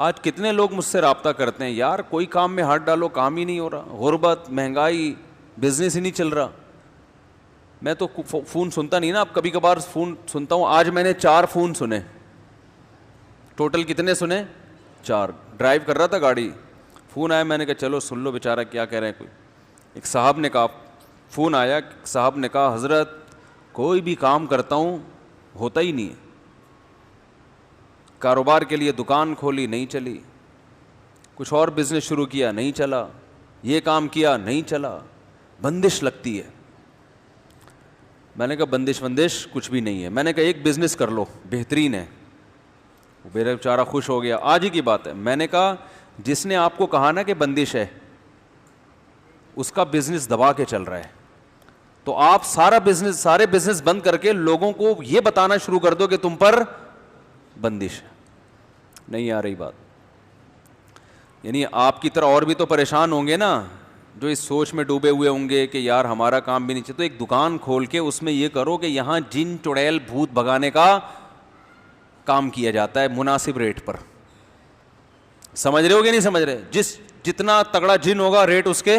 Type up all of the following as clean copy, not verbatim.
آج کتنے لوگ مجھ سے رابطہ کرتے ہیں, یار کوئی کام میں ہاتھ ڈالو کام ہی نہیں ہو رہا, غربت, مہنگائی, بزنس ہی نہیں چل رہا. میں تو فون سنتا نہیں نا, اب کبھی کبھار فون سنتا ہوں. آج میں نے 4 فون سنے, ٹوٹل کتنے سنے؟ 4. ڈرائیو کر رہا تھا گاڑی, فون آیا, میں نے کہا چلو سن لو بیچارہ کیا کہہ رہے ہیں. کوئی ایک صاحب نے کہا, فون آیا, صاحب نے کہا حضرت کوئی بھی کام کرتا ہوں ہوتا ہی نہیں ہے, کاروبار کے لیے دکان کھولی نہیں چلی, کچھ اور بزنس شروع کیا نہیں چلا, یہ کام کیا نہیں چلا, بندش لگتی ہے. میں نے کہا بندش کچھ بھی نہیں ہے. میں نے کہا ایک بزنس کر لو بہترین ہے. وہ میرا بیچارہ خوش ہو گیا. آج ہی کی بات ہے. میں نے کہا جس نے آپ کو کہا نا کہ بندش ہے اس کا بزنس دبا کے چل رہا ہے, تو آپ سارے بزنس بند کر کے لوگوں کو یہ بتانا شروع کر دو کہ تم پر بندش ہے. نہیں آ رہی بات؟ یعنی آپ کی طرح اور بھی تو پریشان ہوں گے نا, جو اس سوچ میں ڈوبے ہوئے ہوں گے کہ یار ہمارا کام بھی نہیں چلتا. تو ایک دکان کھول کے اس میں یہ کرو کہ یہاں جن چڑیل بھوت بھگانے کا کام کیا جاتا ہے مناسب ریٹ پر. سمجھ رہے ہو کہ نہیں سمجھ رہے؟ جتنا تگڑا جن ہوگا ریٹ اس کے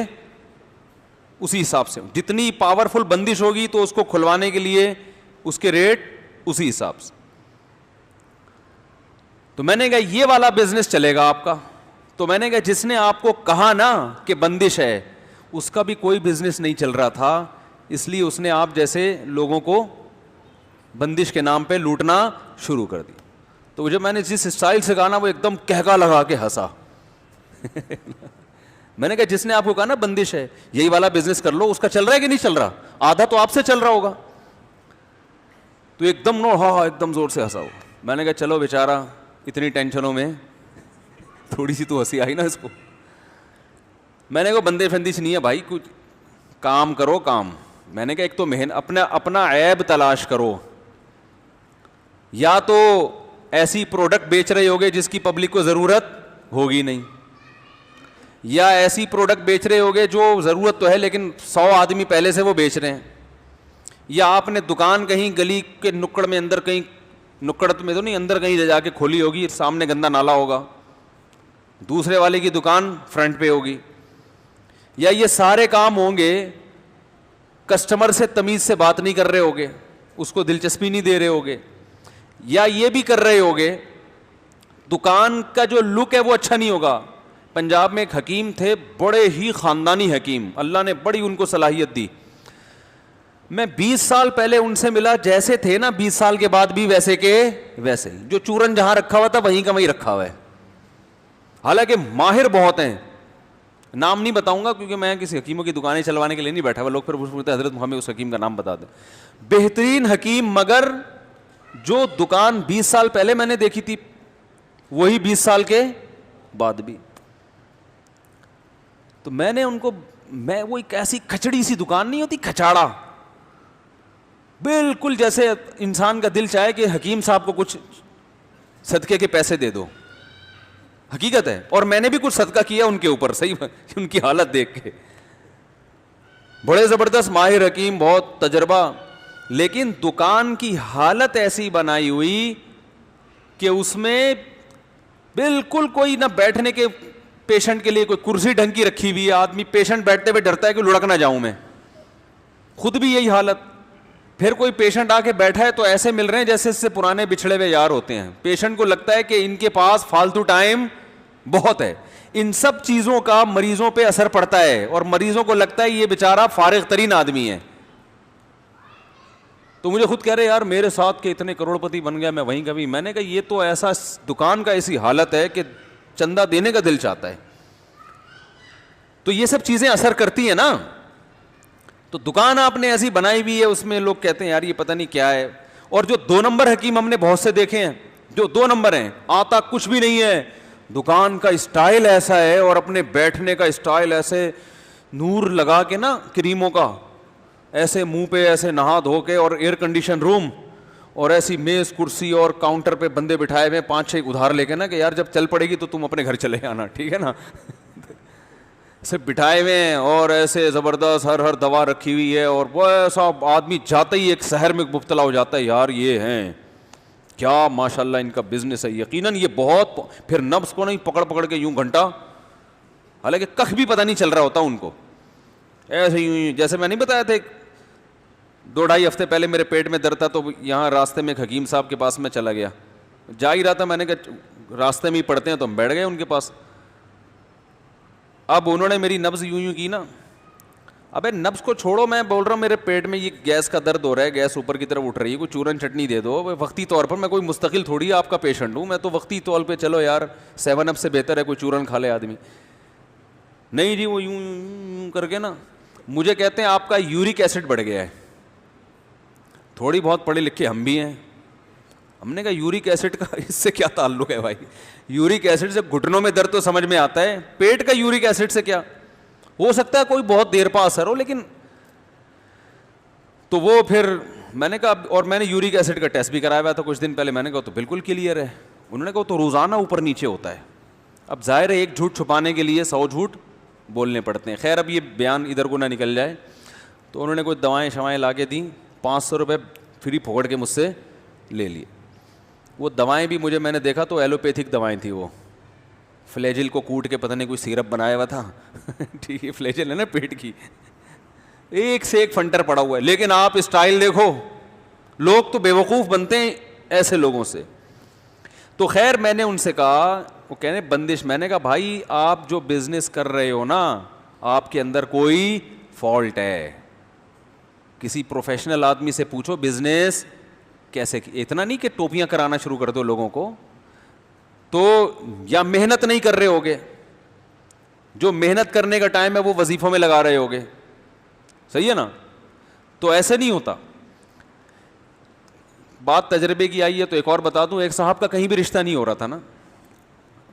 اسی حساب سے, جتنی پاورفل بندش ہوگی تو اس کو کھلوانے کے لیے اس کے ریٹ اسی حساب سے. تو میں نے کہا یہ والا بزنس چلے گا آپ کا. تو میں نے کہا جس نے آپ کو کہا نا کہ بندش ہے اس کا بھی کوئی بزنس نہیں چل رہا تھا, اس لیے اس نے آپ جیسے لوگوں کو بندش کے نام پہ لوٹنا شروع کر دی. تو جب میں نے جس اسٹائل سے کہا نا وہ ایک دم کہکا لگا کے ہنسا. میں نے کہا جس نے آپ کو کہا نا بندش ہے یہی والا بزنس کر لو, اس کا چل رہا ہے کہ نہیں چل رہا؟ آدھا تو آپ سے چل رہا ہوگا. تو ایک دم ہاں ایک دم زور سے ہنسا ہو. میں نے کہا چلو بیچارہ اتنی ٹینشنوں میں تھوڑی سی تو ہنسی آئی نا اس کو. میں نے کہا بندے فندش نہیں ہے بھائی, کچھ کام کرو کام. میں نے کہا ایک تو اپنا عیب تلاش کرو, یا تو ایسی پروڈکٹ بیچ رہے ہوگے جس کی پبلک کو ضرورت ہوگی نہیں, یا ایسی پروڈکٹ بیچ رہے ہوگے جو ضرورت تو ہے لیکن 100 آدمی پہلے سے وہ بیچ رہے ہیں, یا آپ نے دکان کہیں گلی کے نکڑ میں اندر کہیں, نکڑ میں تو نہیں اندر کہیں جا کے کھولی ہوگی, سامنے گندا نالا ہوگا, دوسرے والے کی دکان فرنٹ پہ ہوگی. یا یہ سارے کام ہوں گے کسٹمر سے تمیز سے بات نہیں کر رہے ہوگے, اس کو دلچسپی نہیں دے رہے ہوگے, یا یہ بھی کر رہے ہوگے دکان کا جو لک ہے وہ اچھا نہیں ہوگا. پنجاب میں ایک حکیم تھے, بڑے ہی خاندانی حکیم, اللہ نے بڑی ان کو صلاحیت دی. میں 20 سال پہلے ان سے ملا, جیسے تھے نا 20 سال کے بعد بھی ویسے کے ویسے, جو چورن جہاں رکھا ہوا تھا وہیں کا وہیں رکھا ہوا ہے. حالانکہ ماہر بہت ہیں, نام نہیں بتاؤں گا کیونکہ میں کسی حکیموں کی دکانیں چلوانے کے لیے نہیں بیٹھا ہوا. لوگ پھر پوچھتے ہیں حضرت ہمیں اس حکیم کا نام بتا دیں. بہترین حکیم, مگر جو دکان 20 سال پہلے میں نے دیکھی تھی وہی 20 سال کے بعد بھی. تو میں نے ان کو, میں وہ ایک ایسی کھچڑی سی دکان نہیں ہوتی, کھچاڑا بالکل, جیسے انسان کا دل چاہے کہ حکیم صاحب کو کچھ صدقے کے پیسے دے دو, حقیقت ہے. اور میں نے بھی کچھ صدقہ کیا ان کے اوپر, صحیح ان کی حالت دیکھ کے. بڑے زبردست ماہر حکیم, بہت تجربہ, لیکن دکان کی حالت ایسی بنائی ہوئی کہ اس میں بالکل کوئی نہ بیٹھنے کے, پیشنٹ کے لیے کوئی کرسی ڈھنگ کی رکھی ہوئی ہے, آدمی پیشنٹ بیٹھتے ہوئے ڈرتا ہے کہ لڑک نہ جاؤں میں, خود بھی یہی حالت. پھر کوئی پیشنٹ آ کے بیٹھا ہے تو ایسے مل رہے ہیں جیسے اس سے پرانے بچھڑے ہوئے یار ہوتے ہیں. پیشنٹ کو لگتا ہے کہ ان کے پاس فالتو ٹائم بہت ہے. ان سب چیزوں کا مریضوں پہ اثر پڑتا ہے, اور مریضوں کو لگتا ہے یہ بیچارہ فارغ ترین آدمی ہے. تو مجھے خود کہہ رہے یار میرے ساتھ کہ اتنے کروڑ پتی بن گیا, میں وہیں کبھی. میں نے کہا یہ تو ایسا دکان کا ایسی حالت ہے کہ چندہ دینے کا دل چاہتا ہے. تو یہ سب چیزیں اثر کرتی ہیں نا. تو دکان آپ نے ایسی بنائی ہوئی ہے, اس میں لوگ کہتے ہیں یار یہ پتہ نہیں کیا ہے. اور جو 2 نمبر حکیم ہم نے بہت سے دیکھے ہیں, جو 2 نمبر ہیں, آتا کچھ بھی نہیں ہے, دکان کا اسٹائل ایسا ہے اور اپنے بیٹھنے کا اسٹائل ایسے نور لگا کے نا کریموں کا, ایسے منہ پہ ایسے نہا دھو کے, اور ایئر کنڈیشن روم, اور ایسی میز کرسی اور کاؤنٹر پہ بندے بٹھائے ہوئے 5-6 ادھار لے کے نا کہ یار جب چل پڑے گی تو تم اپنے گھر چلے آنا, ٹھیک ہے نا. ایسے بٹھائے ہوئے ہیں, اور ایسے زبردست ہر دوا رکھی ہوئی ہے, اور وہ ایسا آدمی جاتا ہی ایک شہر میں مبتلا ہو جاتا ہے, یار یہ ہیں کیا ماشاءاللہ ان کا بزنس ہے, یقیناً یہ بہت. پھر نفس کو نہیں پکڑ پکڑ کے یوں گھنٹہ, حالانکہ کخ بھی پتہ نہیں چل رہا ہوتا ان کو, ایسے یوں. جیسے میں نہیں بتایا تھا 2-2.5 ہفتے پہلے میرے پیٹ میں درد تھا, تو یہاں راستے میں ایک حکیم صاحب کے پاس میں چلا گیا, جا ہی رہا تھا, میں نے کہا راستے میں ہی پڑتے ہیں, تو ہم بیٹھ گئے ان کے پاس. اب انہوں نے میری نبض یوں یوں کی نا, ابے نبض کو چھوڑو, میں بول رہا ہوں میرے پیٹ میں یہ گیس کا درد ہو رہا ہے, گیس اوپر کی طرف اٹھ رہی ہے, کوئی چورن چٹنی دے دو وقتی طور پر. میں کوئی مستقل تھوڑی آپ کا پیشنٹ ہوں, میں تو وقتی طور پہ چلو یار 7 اپ سے بہتر ہے کوئی چورن کھا لے آدمی. نہیں جی, وہ یوں کر کے نا مجھے کہتے ہیں آپ کا یورک ایسڈ بڑھ گیا ہے. تھوڑی بہت پڑھے لکھے ہم بھی ہیں. ہم نے کہا یورک ایسڈ کا اس سے کیا تعلق ہے بھائی؟ یورک ایسڈ سے گھٹنوں میں درد تو سمجھ میں آتا ہے, پیٹ کا یورک ایسڈ سے کیا ہو سکتا ہے؟ کوئی بہت دیر پا اثر ہو, لیکن تو وہ پھر میں نے کہا, اور میں نے یورک ایسڈ کا ٹیسٹ بھی کرایا ہوا تھا کچھ دن پہلے. میں نے کہا تو بالکل کلیئر ہے. انہوں نے کہا تو روزانہ اوپر نیچے ہوتا ہے. اب ظاہر ہے ایک جھوٹ چھپانے کے لیے 100 جھوٹ بولنے پڑتے ہیں. خیر اب یہ بیان ادھر کو نہ نکل جائے, تو انہوں نے کوئی دوائیں شوائیں لا کے دیں, 500 روپے فری پھوڑ کے مجھ سے لے لیے. وہ دوائیں بھی مجھے, میں نے دیکھا تو ایلوپیتھک دوائیں تھیں. وہ فلیجل کو کوٹ کے پتہ نہیں کوئی سیرپ بنایا ہوا تھا. ٹھیک ہے, فلیجل ہے نا پیٹ کی, ایک سے ایک فنٹر پڑا ہوا ہے. لیکن آپ اسٹائل دیکھو, لوگ تو بیوقوف بنتے ہیں ایسے لوگوں سے. تو خیر میں نے ان سے کہا, وہ کہنے بندش. میں نے کہا بھائی آپ جو بزنس کر رہے ہو نا, آپ کے اندر کوئی فالٹ ہے. کسی پروفیشنل آدمی سے پوچھو بزنس کیسے. اتنا نہیں کہ ٹوپیاں کرانا شروع کر دو لوگوں کو, تو یا محنت نہیں کر رہے ہوگے, جو محنت کرنے کا ٹائم ہے وہ وظیفوں میں لگا رہے ہوگے. صحیح ہے نا؟ تو ایسے نہیں ہوتا. بات تجربے کی آئی ہے تو ایک اور بتا دوں, ایک صاحب کا کہیں بھی رشتہ نہیں ہو رہا تھا نا,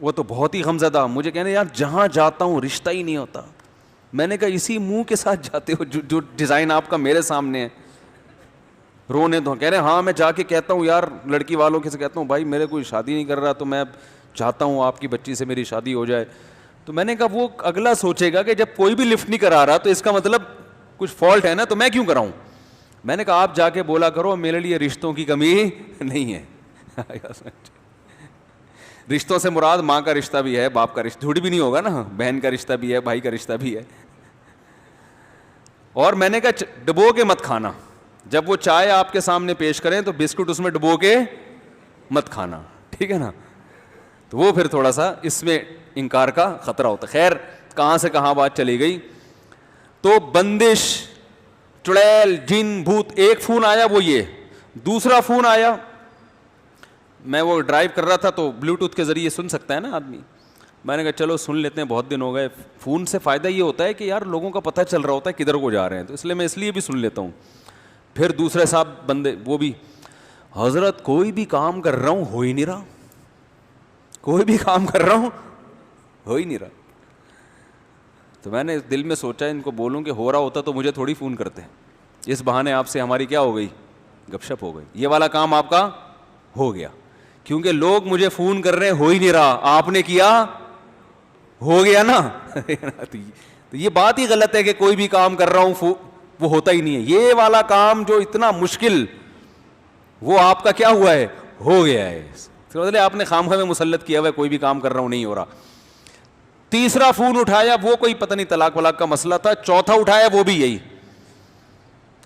وہ تو بہت ہی غمزدہ, مجھے کہنے یار جہاں جاتا ہوں رشتہ ہی نہیں ہوتا. میں نے کہا اسی منہ کے ساتھ جاتے ہو جو ڈیزائن آپ کا میرے سامنے ہے. رونے دو. کہہ رہے ہاں میں جا کے کہتا ہوں یار لڑکی والوں کے سے کہتا ہوں بھائی میرے کوئی شادی نہیں کر رہا, تو میں چاہتا ہوں آپ کی بچی سے میری شادی ہو جائے. تو میں نے کہا وہ اگلا سوچے گا کہ جب کوئی بھی لفٹ نہیں کرا رہا تو اس کا مطلب کچھ فالٹ ہے نا, تو میں کیوں کراؤں. میں نے کہا آپ جا کے بولا کرو میرے لیے رشتوں کی کمی نہیں ہے. رشتوں سے مراد ماں کا رشتہ بھی ہے, باپ کا رشتہ, جھوٹ بھی نہیں ہوگا نا, بہن کا رشتہ بھی ہے, بھائی کا رشتہ بھی ہے. اور میں نے کہا ڈبو کے مت کھانا, جب وہ چائے آپ کے سامنے پیش کریں تو بسکٹ اس میں ڈبو کے مت کھانا, ٹھیک ہے نا. تو وہ پھر تھوڑا سا اس میں انکار کا خطرہ ہوتا. خیر کہاں سے کہاں بات چلی گئی. تو بندش, چڑیل, جن, بھوت. ایک فون آیا وہ یہ. دوسرا فون آیا, میں وہ ڈرائیو کر رہا تھا تو بلوٹوتھ کے ذریعے سن سکتا ہے نا آدمی. میں نے کہا چلو سن لیتے ہیں, بہت دن ہو گئے. فون سے فائدہ یہ ہوتا ہے کہ یار لوگوں کا پتہ چل رہا ہوتا ہے کدھر کو جا رہے ہیں, تو اس لیے میں اس لیے بھی سن لیتا ہوں. پھر دوسرے صاحب بندے, وہ بھی حضرت کوئی بھی کام کر رہا ہوں ہو ہی نہیں رہا, کوئی بھی کام کر رہا ہوں ہو ہی نہیں رہا. تو میں نے دل میں سوچا ان کو بولوں کہ ہو رہا ہوتا تو مجھے تھوڑی فون کرتے, اس بہانے آپ سے ہماری کیا ہو گئی, گپ شپ ہو گئی. یہ والا کام آپ کا ہو گیا, کیونکہ لوگ مجھے فون کر رہے ہیں ہو ہی نہیں رہا, آپ نے کیا ہو گیا نا. تو یہ بات ہی غلط ہے کہ کوئی بھی کام کر رہا ہوں وہ ہوتا ہی نہیں ہے. یہ والا کام جو اتنا مشکل, وہ آپ کا کیا ہوا ہے, ہو گیا ہے. مطلب آپ نے خامخواہ میں مسلط کیا ہوا ہے, کوئی بھی کام کر رہا ہوں نہیں ہو رہا. تیسرا فون اٹھایا, وہ کوئی پتہ نہیں طلاق ولاق کا مسئلہ تھا. چوتھا اٹھایا, وہ بھی یہی,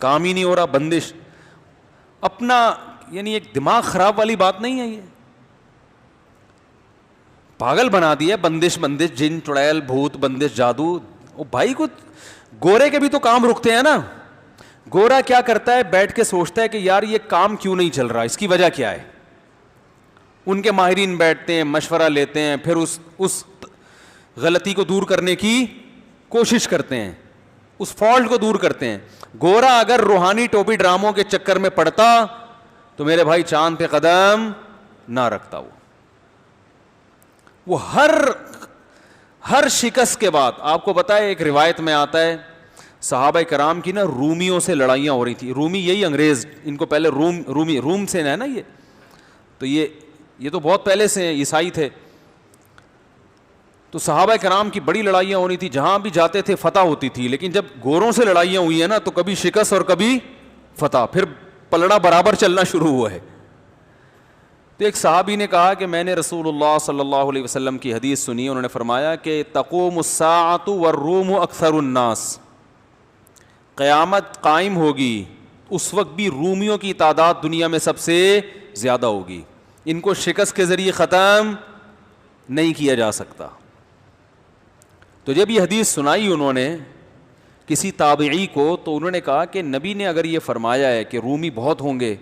کام ہی نہیں ہو رہا. بندش اپنا, یعنی ایک دماغ خراب والی بات نہیں ہے, یہ پاگل بنا دیا. بندش بندش, جن, چڑیل, بھوت, بندش, جادو. او بھائی کو گورے کے بھی تو کام رکتے ہیں نا. گورا کیا کرتا ہے, بیٹھ کے سوچتا ہے کہ یار یہ کام کیوں نہیں چل رہا, اس کی وجہ کیا ہے. ان کے ماہرین بیٹھتے ہیں, مشورہ لیتے ہیں, پھر اس غلطی کو دور کرنے کی کوشش کرتے ہیں, اس فالٹ کو دور کرتے ہیں. گورا اگر روحانی ٹوپی ڈراموں کے چکر میں پڑتا تو میرے بھائی چاند پہ قدم نہ رکھتا. وہ ہر شکست کے بعد, آپ کو پتا ہے ایک روایت میں آتا ہے صحابہ کرام کی نا رومیوں سے لڑائیاں ہو رہی تھی. رومی یہی انگریز, ان کو پہلے روم سے ہے نا یہ, تو یہ تو بہت پہلے سے عیسائی تھے. تو صحابہ کرام کی بڑی لڑائیاں ہونی تھی, جہاں بھی جاتے تھے فتح ہوتی تھی. لیکن جب گوروں سے لڑائیاں ہوئی ہیں نا تو کبھی شکست اور کبھی فتح, پھر پلڑا برابر چلنا شروع ہوا ہے. تو ایک صحابی نے کہا کہ میں نے رسول اللہ صلی اللہ علیہ وسلم کی حدیث سنی, انہوں نے فرمایا کہ تقوم الساعۃ والروم اکثر الناس, قیامت قائم ہوگی اس وقت بھی رومیوں کی تعداد دنیا میں سب سے زیادہ ہوگی, ان کو شکست کے ذریعے ختم نہیں کیا جا سکتا. تو جب یہ حدیث سنائی انہوں نے کسی تابعی کو, تو انہوں نے کہا کہ نبی نے اگر یہ فرمایا ہے کہ رومی بہت ہوں گے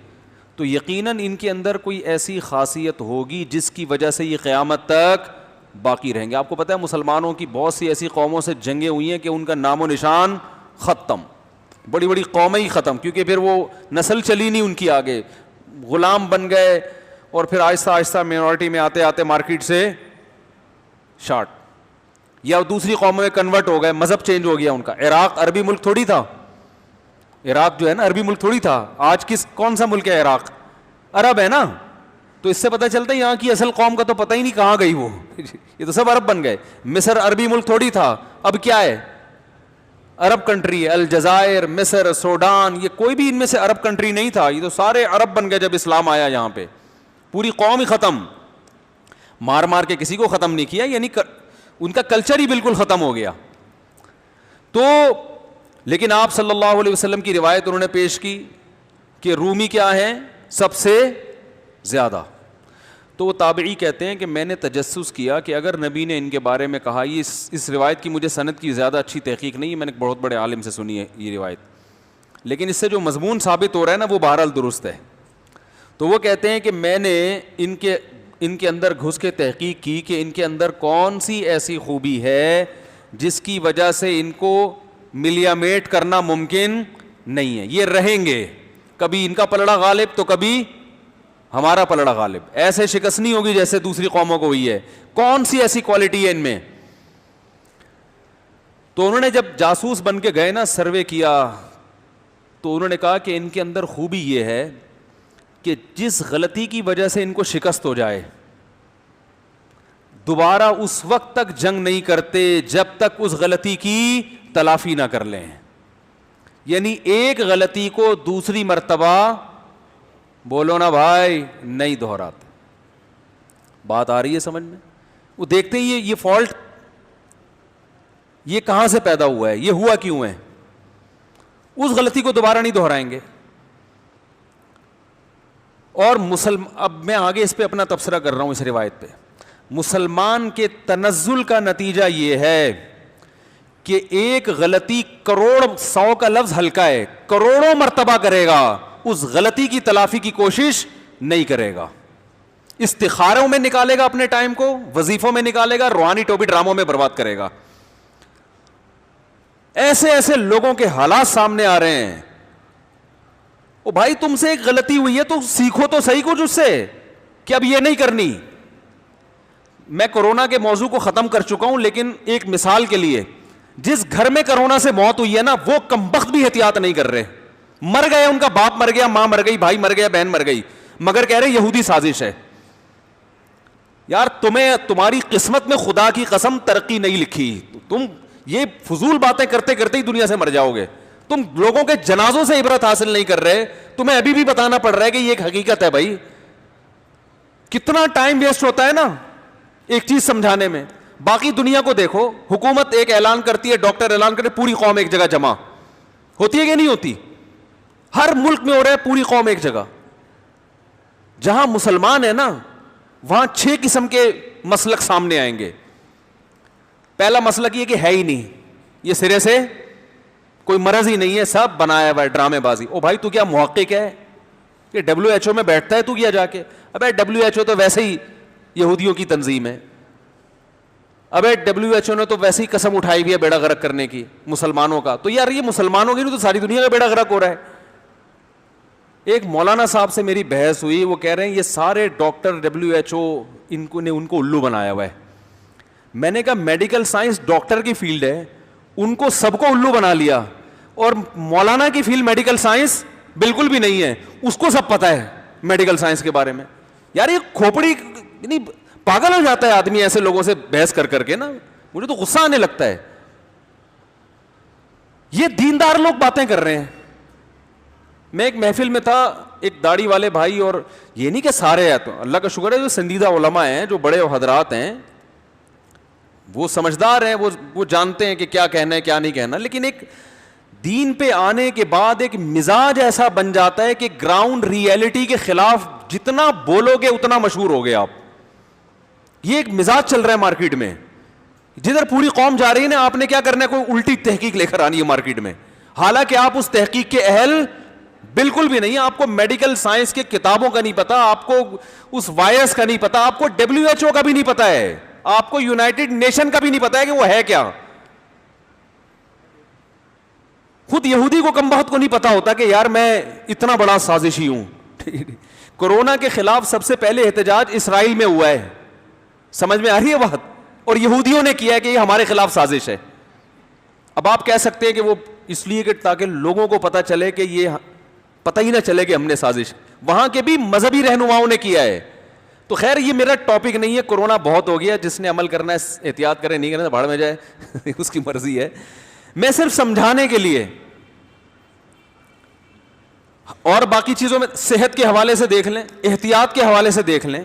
تو یقیناً ان کے اندر کوئی ایسی خاصیت ہوگی جس کی وجہ سے یہ قیامت تک باقی رہیں گے. آپ کو پتہ ہے مسلمانوں کی بہت سی ایسی قوموں سے جنگیں ہوئی ہیں کہ ان کا نام و نشان ختم, بڑی بڑی قومیں ہی ختم, کیونکہ پھر وہ نسل چلی نہیں ان کی آگے, غلام بن گئے اور پھر آہستہ آہستہ مینورٹی میں آتے آتے مارکیٹ سے شارٹ, یا دوسری قوموں میں کنورٹ ہو گئے, مذہب چینج ہو گیا ان کا. عراق عربی ملک تھوڑی تھا, عراق جو ہے نا عربی ملک تھوڑی تھا. آج کون سا ملک ہے عراق؟ عرب ہے نا. تو اس سے پتہ چلتا ہے یہاں کی اصل قوم کا تو پتہ ہی نہیں کہاں گئی وہ, یہ تو سب عرب بن گئے. مصر عربی ملک تھوڑی تھا, اب کیا ہے؟ عرب کنٹری ہے. الجزائر, مصر, سوڈان, یہ کوئی بھی ان میں سے عرب کنٹری نہیں تھا, یہ تو سارے عرب بن گئے جب اسلام آیا یہاں پہ. پوری قوم ہی ختم, مار مار کے کسی کو ختم نہیں کیا, یعنی ان کا کلچر ہی بالکل ختم ہو گیا. تو لیکن آپ صلی اللہ علیہ وسلم کی روایت انہوں نے پیش کی کہ رومی کیا ہیں؟ سب سے زیادہ. تو وہ تابعی کہتے ہیں کہ میں نے تجسس کیا کہ اگر نبی نے ان کے بارے میں کہا, یہ اس روایت کی مجھے سند کی زیادہ اچھی تحقیق نہیں ہے, میں نے بہت بڑے عالم سے سنی ہے یہ روایت, لیکن اس سے جو مضمون ثابت ہو رہا ہے نا وہ بہرحال درست ہے. تو وہ کہتے ہیں کہ میں نے ان کے اندر گھس کے تحقیق کی کہ ان کے اندر کون سی ایسی خوبی ہے جس کی وجہ سے ان کو ملیامیٹ کرنا ممکن نہیں ہے. یہ رہیں گے, کبھی ان کا پلڑا غالب تو کبھی ہمارا پلڑا غالب, ایسے شکست نہیں ہوگی جیسے دوسری قوموں کو ہوئی ہے. کون سی ایسی کوالٹی ہے ان میں؟ تو انہوں نے جب جاسوس بن کے گئے نا, سروے کیا, تو انہوں نے کہا کہ ان کے اندر خوبی یہ ہے کہ جس غلطی کی وجہ سے ان کو شکست ہو جائے, دوبارہ اس وقت تک جنگ نہیں کرتے جب تک اس غلطی کی تلافی نہ کر لیں. یعنی ایک غلطی کو دوسری مرتبہ, بولو نا بھائی, نہیں دہراتے. بات آ رہی ہے سمجھ میں؟ وہ دیکھتے ہیں یہ فالٹ یہ کہاں سے پیدا ہوا ہے, یہ ہوا کیوں ہے, اس غلطی کو دوبارہ نہیں دہرائیں گے. اور اب میں آگے اس پہ اپنا تبصرہ کر رہا ہوں اس روایت پہ. مسلمان کے تنزل کا نتیجہ یہ ہے کہ ایک غلطی کروڑ, 100 کا لفظ ہلکا ہے, کروڑوں مرتبہ کرے گا, اس غلطی کی تلافی کی کوشش نہیں کرے گا. استخاروں میں نکالے گا اپنے ٹائم کو, وظیفوں میں نکالے گا, روحانی ٹوپی ڈراموں میں برباد کرے گا. ایسے ایسے لوگوں کے حالات سامنے آ رہے ہیں. او بھائی تم سے ایک غلطی ہوئی ہے تو سیکھو تو صحیح کچھ اس سے کہ اب یہ نہیں کرنی. میں کورونا کے موضوع کو ختم کر چکا ہوں, لیکن ایک مثال کے لیے, جس گھر میں کورونا سے موت ہوئی ہے نا, وہ کمبخت بھی احتیاط نہیں کر رہے. مر گئے, ان کا باپ مر گیا, ماں مر گئی, بھائی مر گیا, بہن مر گئی, مگر کہہ رہے یہودی سازش ہے. یار تمہاری قسمت میں خدا کی قسم ترقی نہیں لکھی. تم یہ فضول باتیں کرتے کرتے ہی دنیا سے مر جاؤ گے. تم لوگوں کے جنازوں سے عبرت حاصل نہیں کر رہے, تمہیں ابھی بھی بتانا پڑ رہا ہے کہ یہ ایک حقیقت ہے. بھائی کتنا ٹائم ویسٹ ہوتا ہے نا ایک چیز سمجھانے میں. باقی دنیا کو دیکھو, حکومت ایک اعلان کرتی ہے, ڈاکٹر اعلان کرتے, پوری قوم ایک جگہ جمع ہوتی ہے کہ نہیں ہوتی؟ ہر ملک میں ہو رہا ہے, پوری قوم ایک جگہ. جہاں مسلمان ہے نا وہاں 6 قسم کے مسلک سامنے آئیں گے. پہلا مسلک یہ کہ ہے ہی نہیں, یہ سرے سے کوئی مرض ہی نہیں ہے, سب بنایا ہوا ہے, ڈرامے بازی. او بھائی تو کیا محقق ہے کہ WHO میں بیٹھتا ہے تو کیا جا کے؟ ابے WHO تو ویسے ہی یہودیوں کی تنظیم ہے. ابے WHO نے تو ویسے ہی قسم اٹھائی ہوئی ہے بیڑا غرق کرنے کی مسلمانوں کا. تو یار یہ مسلمانوں کی نہیں تو ساری دنیا کا بیڑا غرق ہو رہا ہے. ایک مولانا صاحب سے میری بحث ہوئی, وہ کہہ رہے ہیں یہ سارے ڈاکٹر WHO ان کو الو بنایا ہوا ہے. میں نے کہا میڈیکل سائنس ڈاکٹر کی فیلڈ ہے, ان کو سب کو الو بنا لیا, اور مولانا کی فیلڈ میڈیکل سائنس بالکل بھی نہیں ہے, اس کو سب پتا ہے میڈیکل سائنس کے بارے میں. یار یہ کھوپڑی یعنی پاگل ہو جاتا ہے آدمی ایسے لوگوں سے بحث کر کر کے نا, مجھے تو غصہ آنے لگتا ہے. یہ دیندار لوگ باتیں کر رہے ہیں, میں ایک محفل میں تھا, ایک داڑھی والے بھائی, اور یہ نہیں کہ سارے ہیں, تو اللہ کا شکر ہے جو سنجیدہ علماء ہیں, جو بڑے حضرات ہیں, وہ سمجھدار ہیں, وہ جانتے ہیں کہ کیا کہنا ہے کیا نہیں کہنا. لیکن ایک دین پہ آنے کے بعد ایک مزاج ایسا بن جاتا ہے کہ گراؤنڈ ریئلٹی کے خلاف جتنا بولو گے اتنا مشہور ہو گے آپ. یہ ایک مزاج چل رہا ہے مارکیٹ میں, جدھر پوری قوم جا رہی ہے نا, آپ نے کیا کرنا ہے, کوئی الٹی تحقیق لے کر آنی ہے مارکیٹ میں, حالانکہ آپ اس تحقیق کے اہل بالکل بھی نہیں. آپ کو میڈیکل سائنس کے کتابوں کا نہیں پتا, آپ کو اس وائرس کا نہیں پتا, آپ کو WHO کا بھی نہیں پتا ہے, آپ کو یونائٹڈ نیشن کا بھی نہیں پتا ہے کہ وہ ہے کیا. خود یہودی کو کم بہت کو نہیں پتا ہوتا کہ یار میں اتنا بڑا سازشی ہوں. کورونا کے خلاف سب سے پہلے احتجاج اسرائیل میں ہوا ہے, سمجھ میں آ رہی ہے بات, اور یہودیوں نے کیا ہے کہ یہ ہمارے خلاف سازش ہے. اب آپ کہہ سکتے ہیں کہ وہ اس لیے کہ تاکہ لوگوں کو پتا چلے کہ یہ پتہ ہی نہ چلے کہ ہم نے سازش, وہاں کے بھی مذہبی رہنماؤں نے کیا ہے. تو خیر یہ میرا ٹاپک نہیں ہے, کورونا بہت ہو گیا, جس نے عمل کرنا ہے احتیاط کرے, نہیں کرنا بھاڑ میں جائے, اس کی مرضی ہے. میں صرف سمجھانے کے لیے, اور باقی چیزوں میں صحت کے حوالے سے دیکھ لیں, احتیاط کے حوالے سے دیکھ لیں.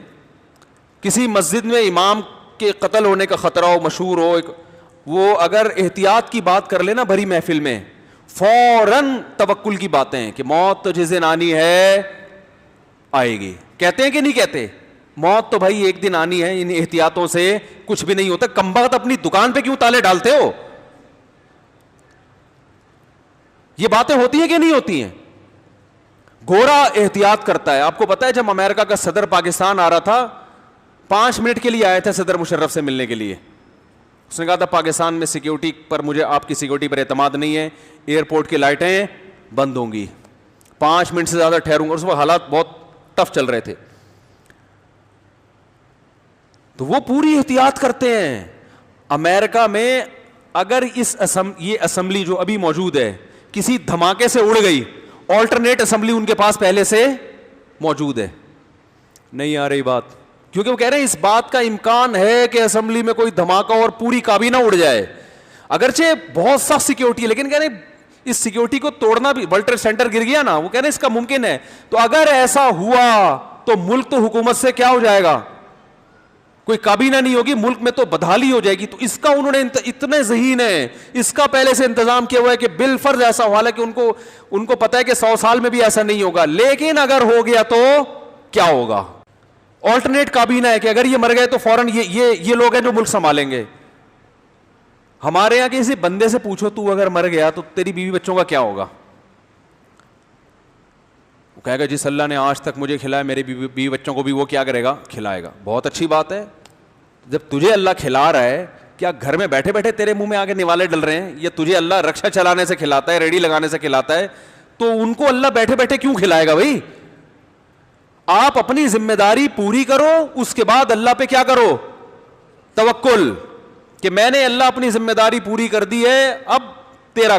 کسی مسجد میں امام کے قتل ہونے کا خطرہ ہو, مشہور ہو, وہ اگر احتیاط کی بات کر لینا بھری محفل میں, فوراً توکل کی باتیں ہیں کہ موت تو جس دن آنی ہے آئے گی. کہتے ہیں کہ نہیں کہتے, موت تو بھائی ایک دن آنی ہے, ان احتیاطوں سے کچھ بھی نہیں ہوتا. کمبخت اپنی دکان پہ کیوں تالے ڈالتے ہو؟ یہ باتیں ہوتی ہیں کہ نہیں ہوتی ہیں؟ گورا احتیاط کرتا ہے. آپ کو پتا ہے جب امریکہ کا صدر پاکستان آ رہا تھا, 5 منٹ کے لیے آیا تھا صدر مشرف سے ملنے کے لیے. اس نے کہا تھا پاکستان میں سیکیورٹی پر, مجھے آپ کی سیکیورٹی پر اعتماد نہیں ہے, ایئرپورٹ کی لائٹیں بند ہوں گی, 5 منٹ سے زیادہ ٹھہروں گا. اس وقت حالات بہت ٹف چل رہے تھے, تو وہ پوری احتیاط کرتے ہیں. امریکہ میں اگر یہ اسمبلی جو ابھی موجود ہے کسی دھماکے سے اڑ گئی, آلٹرنیٹ اسمبلی ان کے پاس پہلے سے موجود ہے. نہیں آ رہی بات, کیونکہ وہ کہہ رہے ہیں اس بات کا امکان ہے کہ اسمبلی میں کوئی دھماکہ اور پوری کابینہ اڑ جائے. اگرچہ بہت سخت سیکیورٹی ہے, لیکن کہہ رہے ہیں اس سیکیورٹی کو توڑنا بھی, ورلڈ ٹریڈ سینٹر گر گیا نا, وہ کہہ رہے ہیں اس کا ممکن ہے. تو اگر ایسا ہوا تو ملک تو حکومت سے کیا ہو جائے گا, کوئی کابینہ نہیں ہوگی, ملک میں تو بدحالی ہو جائے گی. تو اس کا انہوں نے اتنے ذہین ہے, اس کا پہلے سے انتظام کیا ہوا ہے کہ بالفرض ایسا ہوا ہے کہ ان کو پتا ہے کہ 100 سال میں بھی ایسا نہیں ہوگا, لیکن اگر ہو گیا تو کیا ہوگا. آلٹرنیٹ کابینہ ہے کہ اگر یہ مر گئے تو فوراً یہ لوگ ہیں جو ملک سنبھالیں گے. ہمارے یہاں کسی بندے سے پوچھو تو اگر مر گیا تو تیری بیوی بچوں کا کیا ہوگا, وہ کہے گا جس اللہ نے آج تک مجھے کھلایا میرے بیوی بچوں کو بھی وہ کیا کرے گا, کھلائے گا. بہت اچھی بات ہے, جب تجھے اللہ کھلا رہا ہے, کیا گھر میں بیٹھے بیٹھے تیرے منہ میں آگے نوالے ڈل رہے ہیں, یا تجھے اللہ رکشا چلانے سے کھلاتا ہے, ریڈی لگانے سے کھلاتا ہے, تو ان کو اللہ بیٹھے بیٹھے کیوں کھلائے گا بھائی. آپ اپنی ذمہ داری پوری کرو, اس کے بعد اللہ پہ کیا کرو, توکل, کہ میں نے اللہ اپنی ذمہ داری پوری کر دی ہے, اب تیرا